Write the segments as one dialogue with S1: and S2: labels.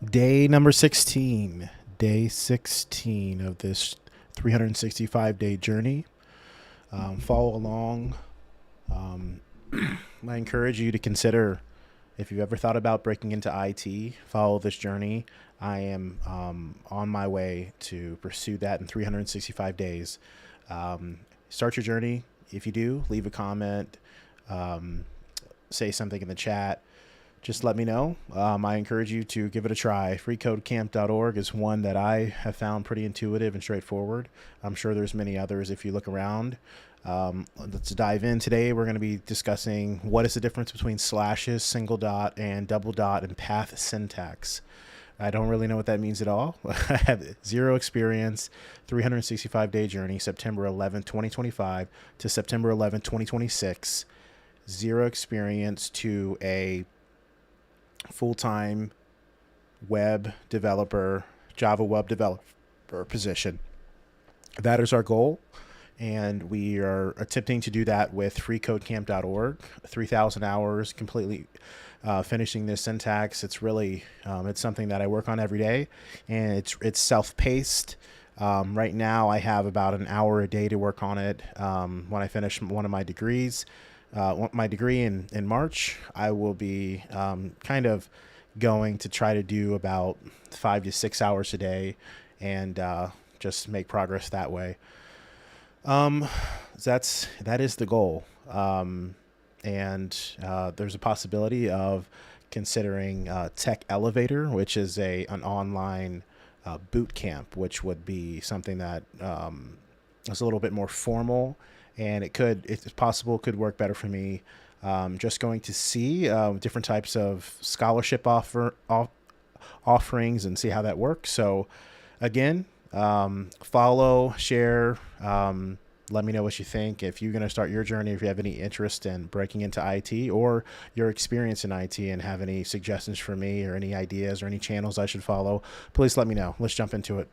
S1: Day number 16. Day 16 of this 365-day journey. Follow along. Um, I encourage you to consider if you've ever thought about breaking into IT, follow this journey. I am on my way to pursue that in 365 days. Start your journey. If you do, leave a comment, um, say something in the chat. Just let me know. I encourage you to give it a try. Freecodecamp.org is one that I have found pretty intuitive and straightforward. I'm sure there's many others if you look around. Let's dive in. Today we're going to be discussing what is the difference between slashes, single dot, and double dot and path syntax. I don't really know what that means at all. I have zero experience. 365-day journey, September 11th, 2025 to September 11th, 2026. Zero experience to a full-time web developer, Java web developer position. That is our goal, and we are attempting to do that with freecodecamp.org. 3,000 hours completely finishing this syntax. It's really it's something that I work on every day, and it's self-paced. Right now, I have about an hour a day to work on it. When I finish one of my degrees, my degree in March, I will be kind of going to try to do about 5 to 6 hours a day and just make progress that way. Um, that is the goal. And there's a possibility of considering Tech Elevator, which is an online boot camp, which would be something that is a little bit more formal, and it's possible, could work better for me. Just going to see different types of scholarship offerings and see how that works. So, again, follow, share. Let me know what you think. If you're going to start your journey, if you have any interest in breaking into IT or your experience in IT and have any suggestions for me or any ideas or any channels I should follow, please let me know. Let's jump into it.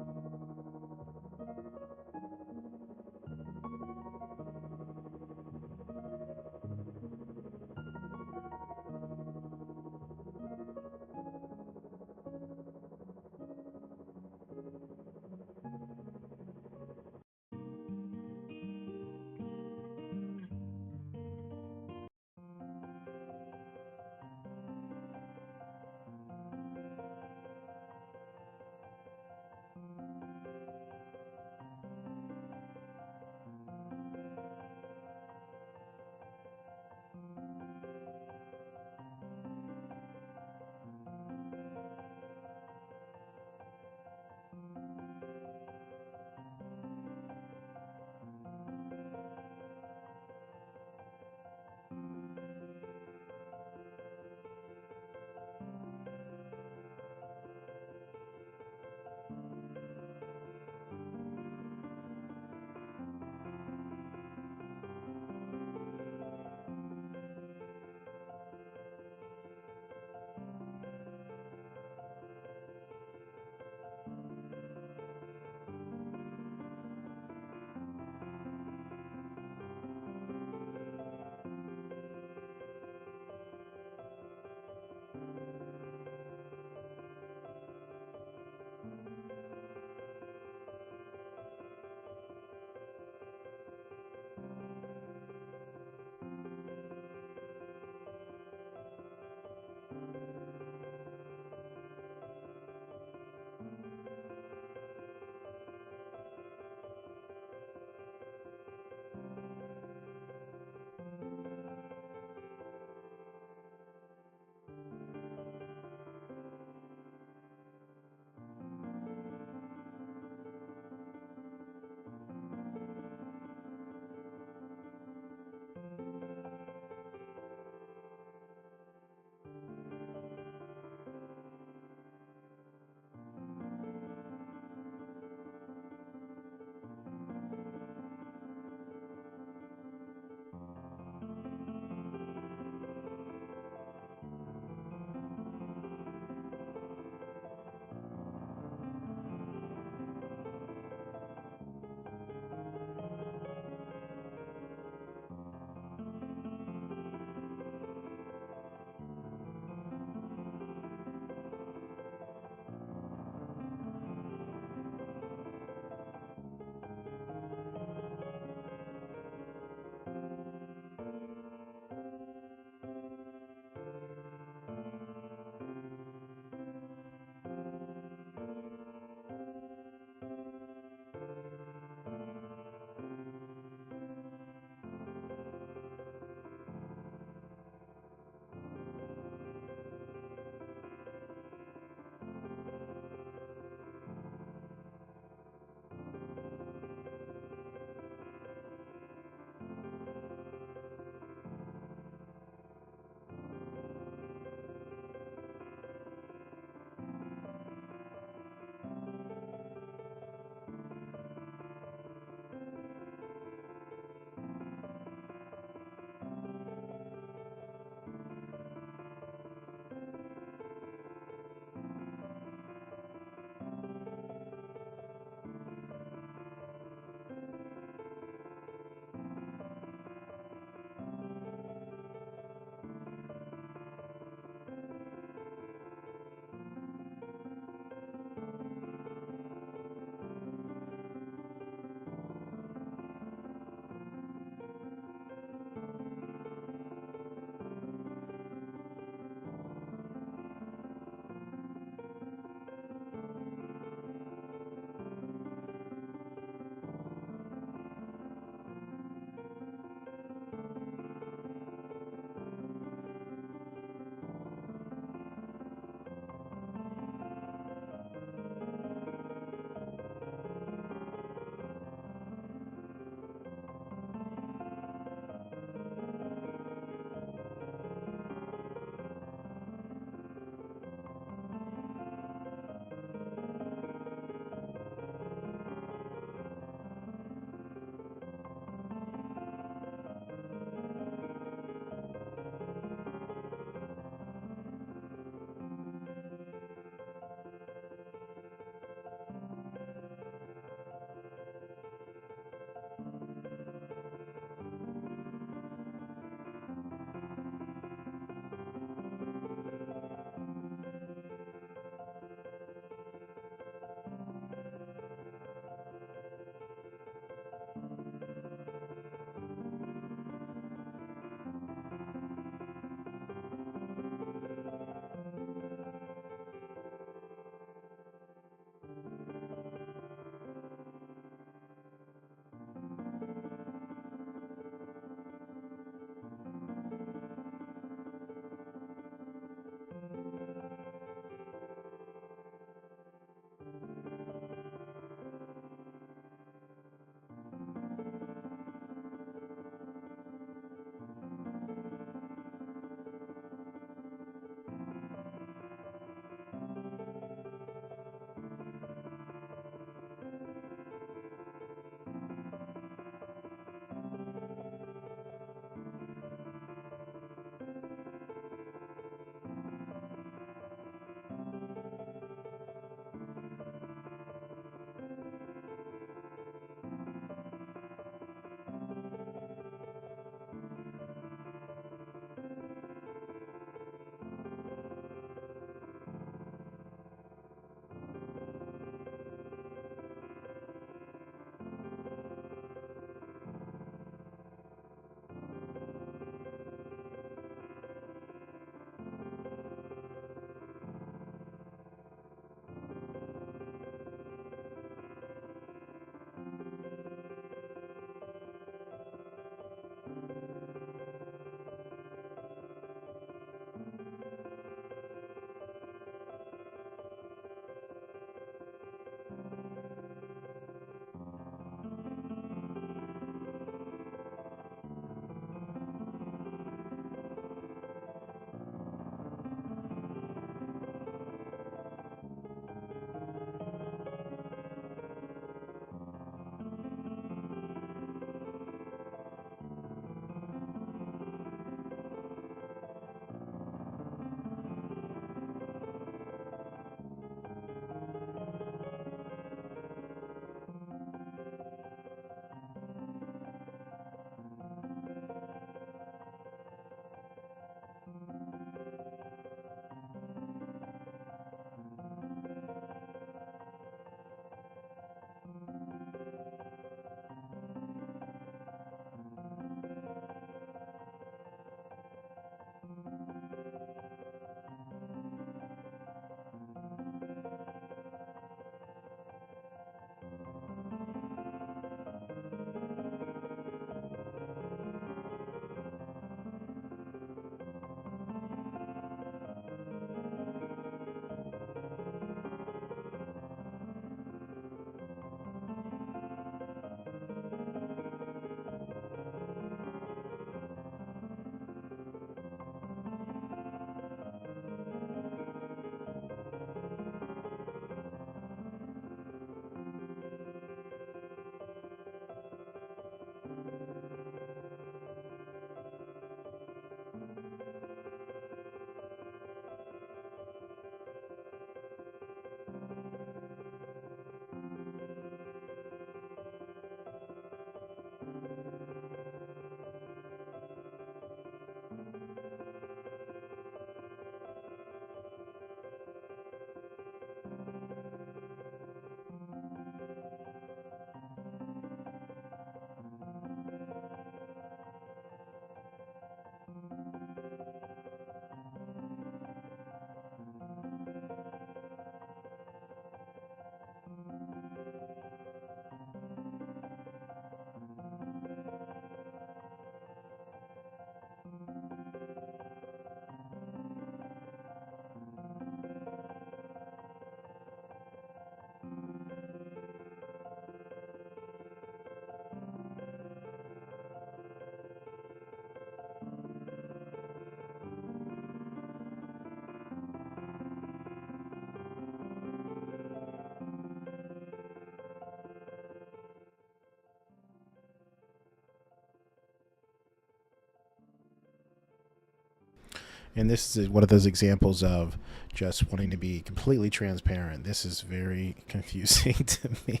S1: And this is one of those examples of just wanting to be completely transparent. This is very confusing to me.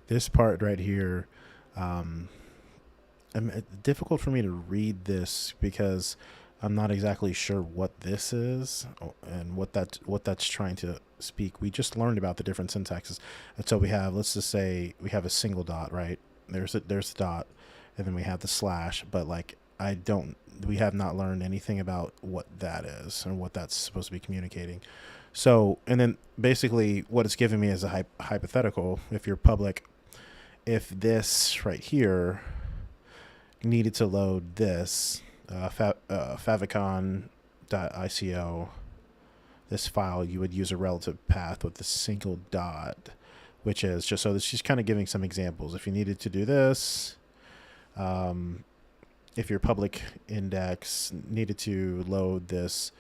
S1: This part right here, it's difficult for me to read this because I'm not exactly sure what this is and what that's trying to speak. We just learned about the different syntaxes, and so we have, let's just say we have a single dot, right? There's the dot, and then we have the slash. But like, we have not learned anything about what that is and what that's supposed to be communicating. So, and then basically what it's giving me is a hypothetical. If you're public, if this right here needed to load this favicon.ico, this file, you would use a relative path with the single dot, which is just, so this is kind of giving some examples. If you needed to do this, if your public index needed to load this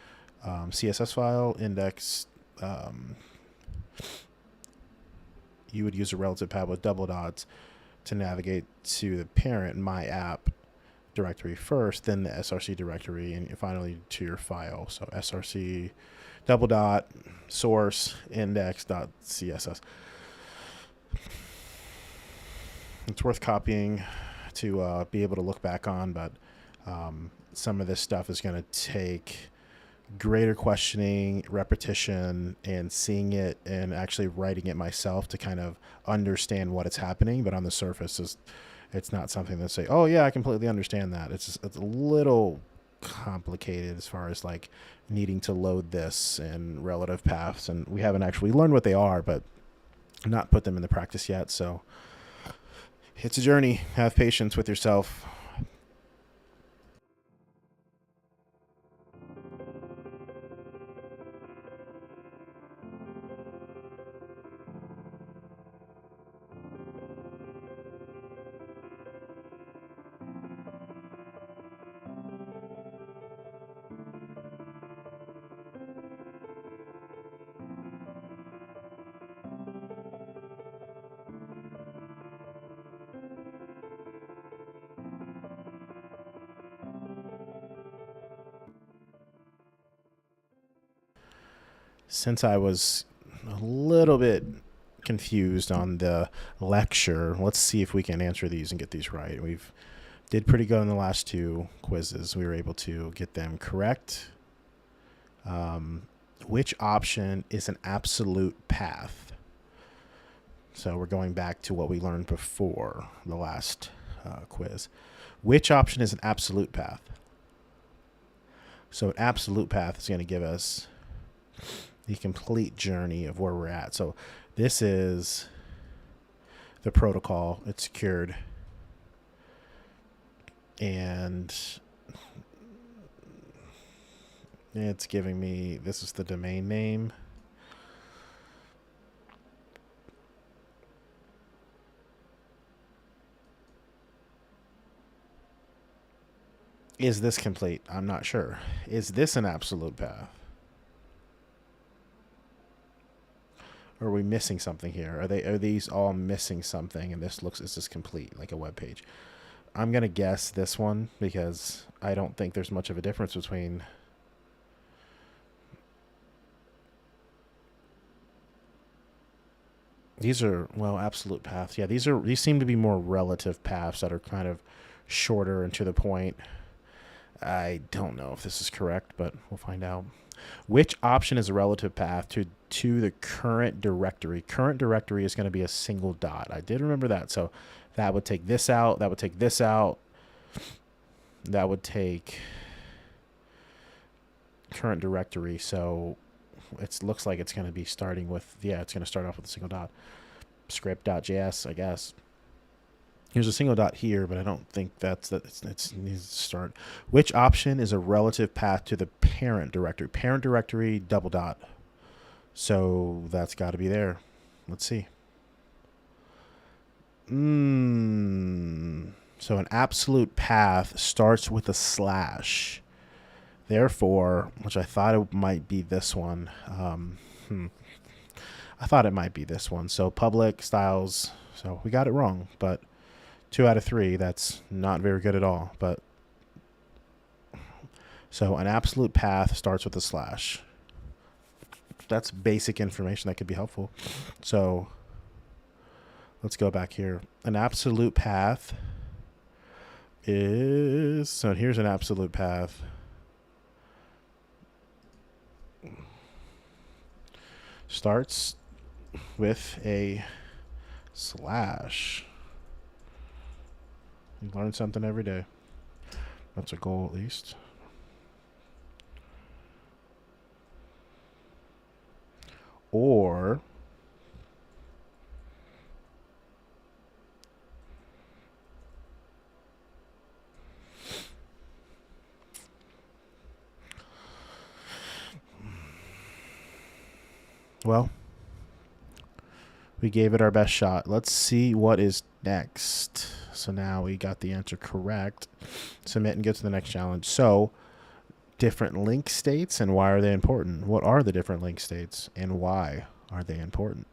S1: CSS file index, you would use a relative path with double dots to navigate to the parent my app directory first, then the src directory, and finally to your file. So src double dot source index.css. It's worth copying to be able to look back on, but some of this stuff is going to take greater questioning, repetition, and seeing it and actually writing it myself to kind of understand what it's happening. But on the surface, it's not something that say, oh yeah, I completely understand that. It's a little complicated as far as like needing to load this and relative paths, and we haven't actually learned what they are, but not put them into practice yet. So it's a journey. Have patience with yourself. Since I was a little bit confused on the lecture, let's see if we can answer these and get these right. We've did pretty good in the last two quizzes. We were able to get them correct. Which option is an absolute path? So we're going back to what we learned before the last quiz. Which option is an absolute path? So an absolute path is going to give us the complete journey of where we're at. So this is the protocol. It's secured. And it's giving me, this is the domain name. Is this complete? I'm not sure. Is this an absolute path? Or are we missing something here? Are these all missing something and this is this complete, like a web page? I'm going to guess this one because I don't think there's much of a difference between these are, well, absolute paths. Yeah, these seem to be more relative paths that are kind of shorter and to the point. I don't know if this is correct, but we'll find out. Which option is a relative path to the current directory? Current directory is going to be a single dot. I did remember that. So that would take this out. That would take this out. That would take current directory. So it looks like it's going to be starting with, yeah, it's going to start off with a single dot. Script.js, I guess. Here's a single dot here, but I don't think it needs to start. Which option is a relative path to the parent directory? Parent directory, double dot. So that's got to be there. Let's see. So an absolute path starts with a slash. Therefore, which I thought it might be this one. I thought it might be this one. So public styles. So we got it wrong, but 2 out of 3, that's not very good at all. But So an absolute path starts with a slash. That's basic information that could be helpful. So let's go back here. An absolute path is, so here's an absolute path. Starts with a slash. You learn something every day. That's a goal, at least. Or well, we gave it our best shot. Let's see what is next. So now we got the answer correct. Submit and get to the next challenge. So different link states and why are they important? What are the different link states and why are they important?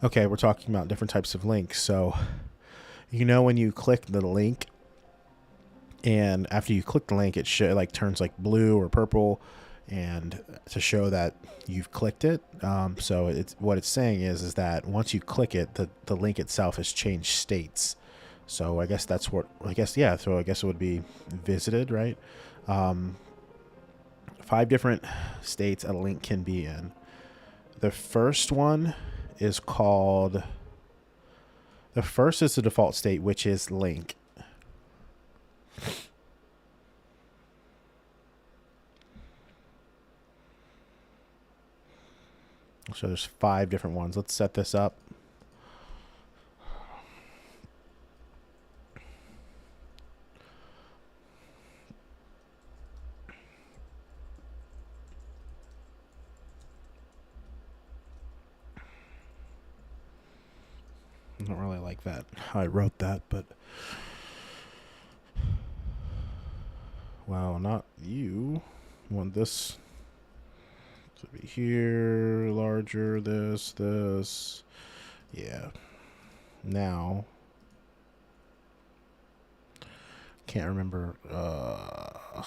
S1: Okay, we're talking about different types of links. So, when you click the link, and after you click the link, it turns like blue or purple, and to show that you've clicked it. So it's what it's saying is that once you click it, the link itself has changed states. So I guess yeah. So I guess it would be visited, right? 5 different states a link can be in. The first one is called. The first is the default state, which is link. So there's 5 different ones. Let's set this up. I don't really like that, how I wrote that, but wow, not you. I want this to be here, larger, this. Yeah. Now, can't remember. I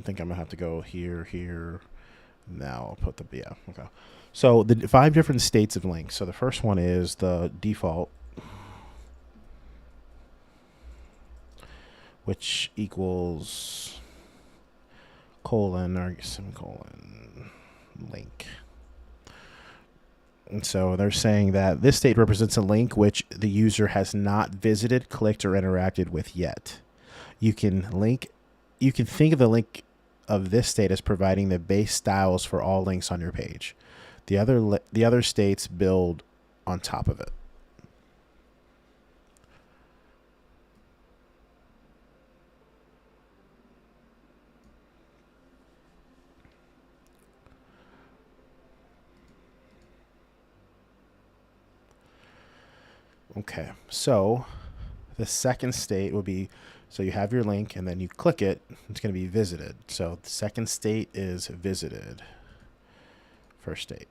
S1: think I'm gonna have to go here. Now I'll put the, yeah, okay. So the 5 different states of links. So the first one is the default, which equals colon or semicolon link. And so they're saying that this state represents a link which the user has not visited, clicked, or interacted with yet. You can think of the link of this state as providing the base styles for all links on your page. The other states build on top of it. Okay, so the second state will be, so you have your link and then you click it, it's going to be visited. So the second state is visited. First state.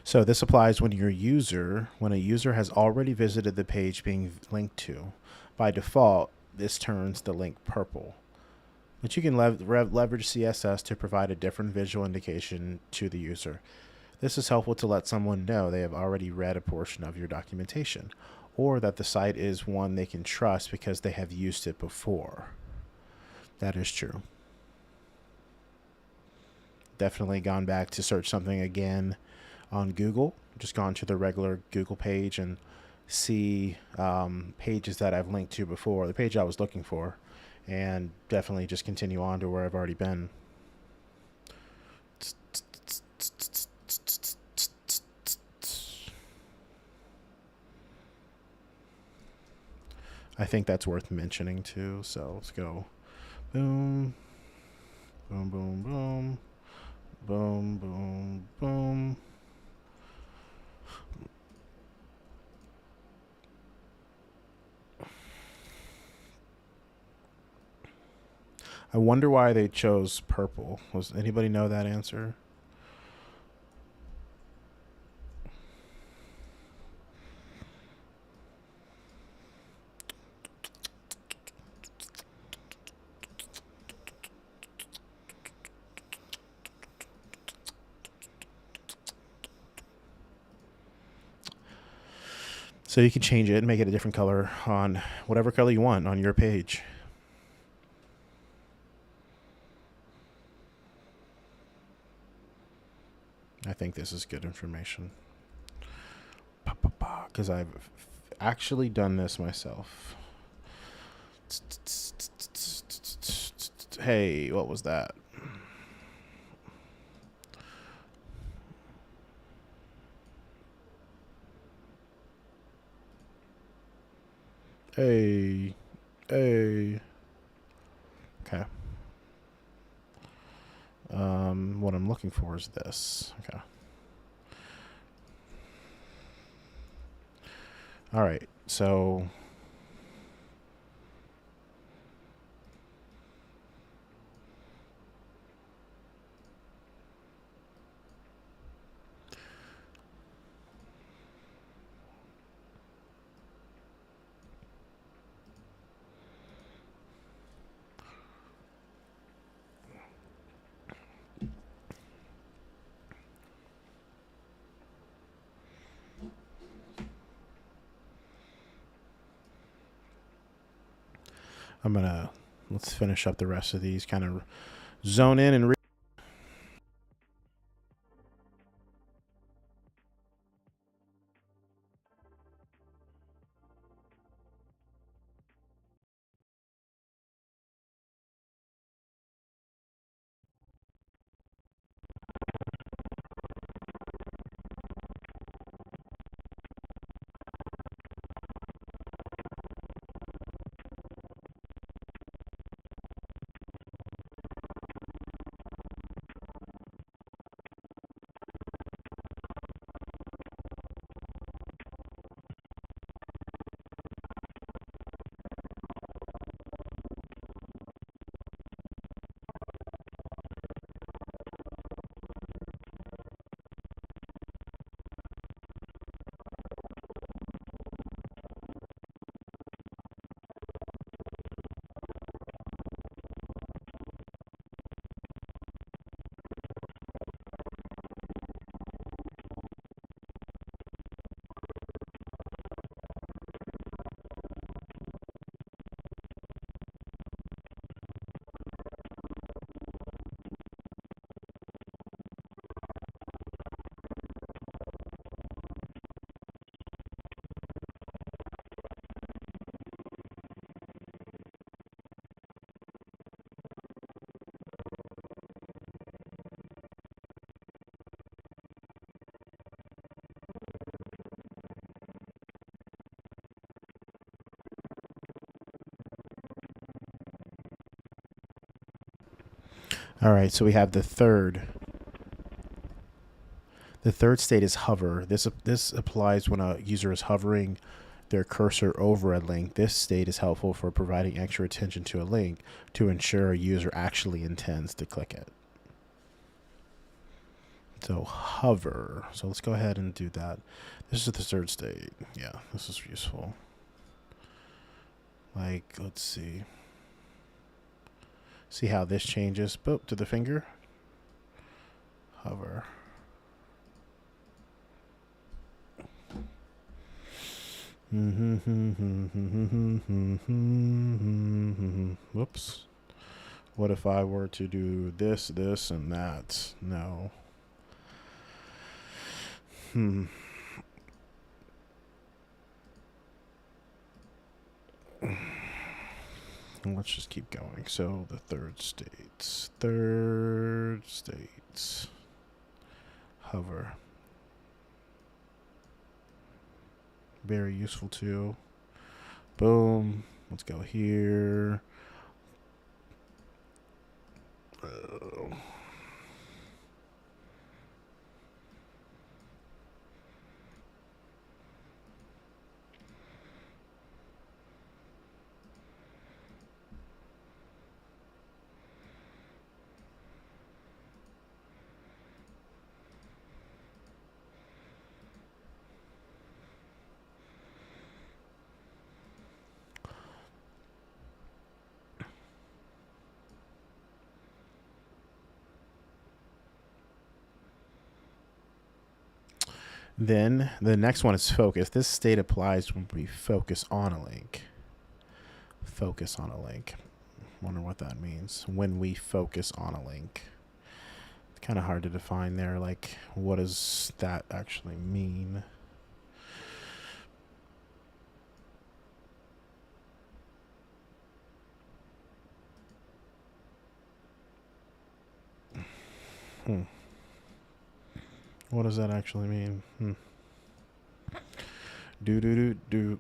S1: So this applies when a user has already visited the page being linked to. By default, this turns the link purple. But you can leverage CSS to provide a different visual indication to the user. This is helpful to let someone know they have already read a portion of your documentation, or that the site is one they can trust because they have used it before. That is true. Definitely gone back to search something again on Google, just gone to the regular Google page and see pages that I've linked to before, the page I was looking for, and definitely just continue on to where I've already been. I think that's worth mentioning too, so let's go. Boom, boom, boom, boom, boom, boom, boom. I wonder why they chose purple. Was anybody know that answer? So you can change it and make it a different color on whatever color you want on your page. I think this is good information. Because I've actually done this myself. Hey, what was that? Hey. Okay. What I'm looking for is this. Okay. All right. So let's finish up the rest of these, kind of zone in and all right, so we have the third. The third state is hover. This applies when a user is hovering their cursor over a link. This state is helpful for providing extra attention to a link to ensure a user actually intends to click it. So hover. So let's go ahead and do that. This is the third state. Yeah, this is useful. Like, let's see. See how this changes. Boop, to the finger. Hover. Whoops. What if I were to do this, this, and that? No. Let's just keep going. So the third states. Hover. Very useful too. Boom. Let's go here. Then the next one is focus. This state applies when we focus on a link. Focus on a link. Wonder what that means. When we focus on a link. It's kind of hard to define there. Like, what does that actually mean? What does that actually mean? Do.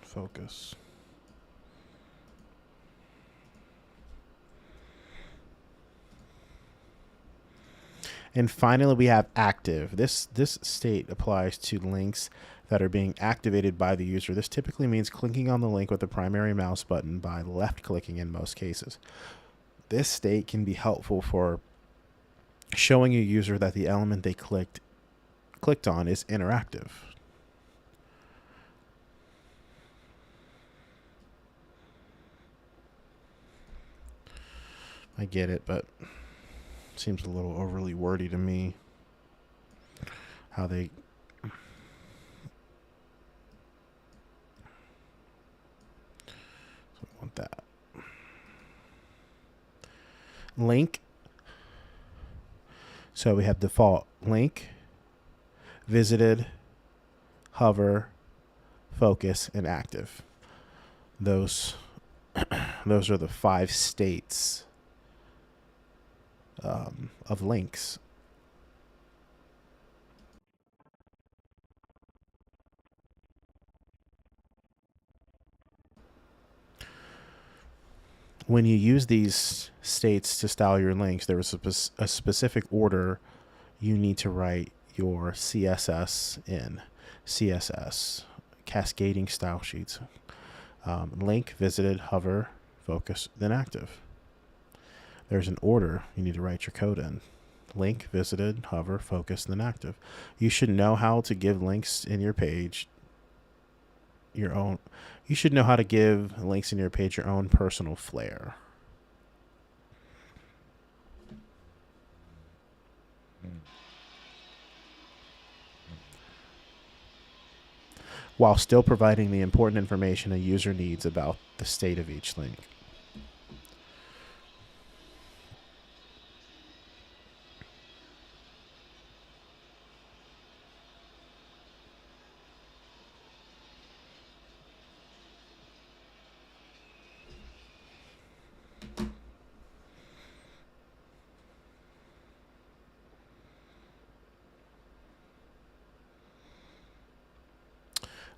S1: Focus. And finally, we have active. This state applies to links that are being activated by the user. This typically means clicking on the link with the primary mouse button by left clicking in most cases. This state can be helpful for showing a user that the element they clicked on is interactive. I get it, but it seems a little overly wordy to me. How they want that. Link. So we have default link, visited, hover, focus, and active. Those are the 5 states of links. When you use these states to style your links, there is a specific order you need to write your CSS in. CSS, cascading style sheets. Link, visited, hover, focus, then active. There's an order you need to write your code in. Link, visited, hover, focus, then active. You should know how to give links in your page your own. You should know how to give links in your page your own personal flair. While still providing the important information a user needs about the state of each link.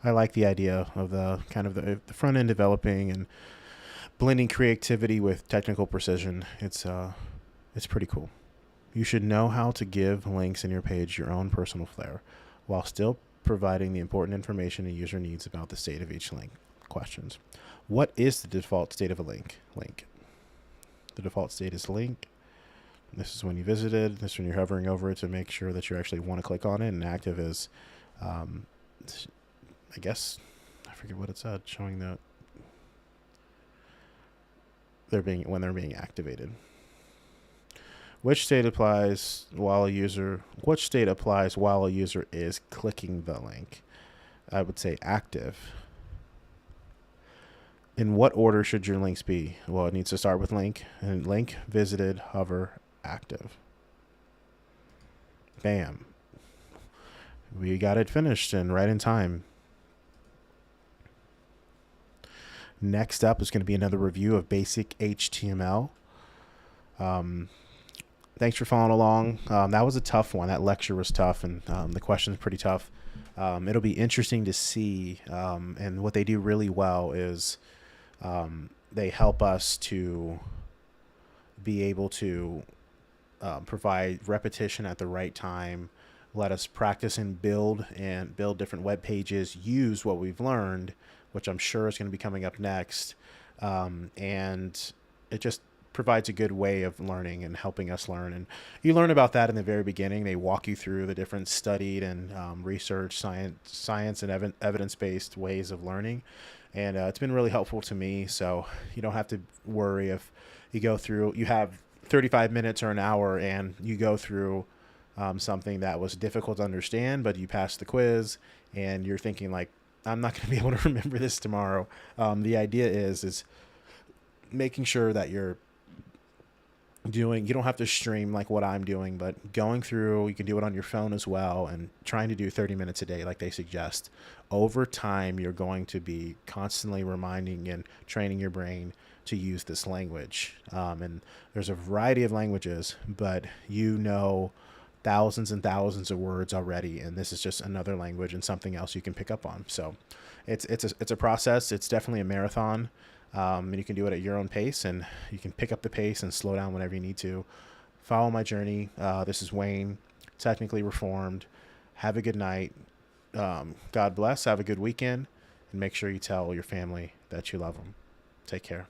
S1: I like the idea of the kind of the front end developing and blending creativity with technical precision. It's pretty cool. You should know how to give links in your page your own personal flair, while still providing the important information a user needs about the state of each link. Questions. What is the default state of a link? Link. The default state is link. This is when you visited. This is when you're hovering over it to make sure that you actually want to click on it. And active is, I guess, I forget what it said, showing that when they're being activated. Which state applies while a user is clicking the link? I would say active. In what order should your links be? Well, it needs to start with link, and link, visited, hover, active. Bam. We got it finished and right in time. Next up is going to be another review of basic HTML. Thanks for following along. That was a tough one. That lecture was tough, and the question's pretty tough. It'll be interesting to see, and what they do really well is they help us to be able to provide repetition at the right time, let us practice and build different web pages, use what we've learned, which I'm sure is going to be coming up next. And it just provides a good way of learning and helping us learn. And you learn about that in the very beginning. They walk you through the different studied and research, science and evidence-based ways of learning. And it's been really helpful to me. So you don't have to worry if you have 35 minutes or an hour and you go through something that was difficult to understand, but you passed the quiz and you're thinking like, I'm not going to be able to remember this tomorrow. The idea is making sure that you don't have to stream like what I'm doing, but going through, you can do it on your phone as well, and trying to do 30 minutes a day like they suggest. Over time, you're going to be constantly reminding and training your brain to use this language. And there's a variety of languages, but thousands and thousands of words already, and this is just another language and something else you can pick up on. So it's a process. It's definitely a marathon. And you can do it at your own pace, and you can pick up the pace and slow down whenever you need to. Follow my journey. This is Wayne, technically reformed. Have a good night. God bless. Have a good weekend, and make sure you tell your family that you love them. Take care.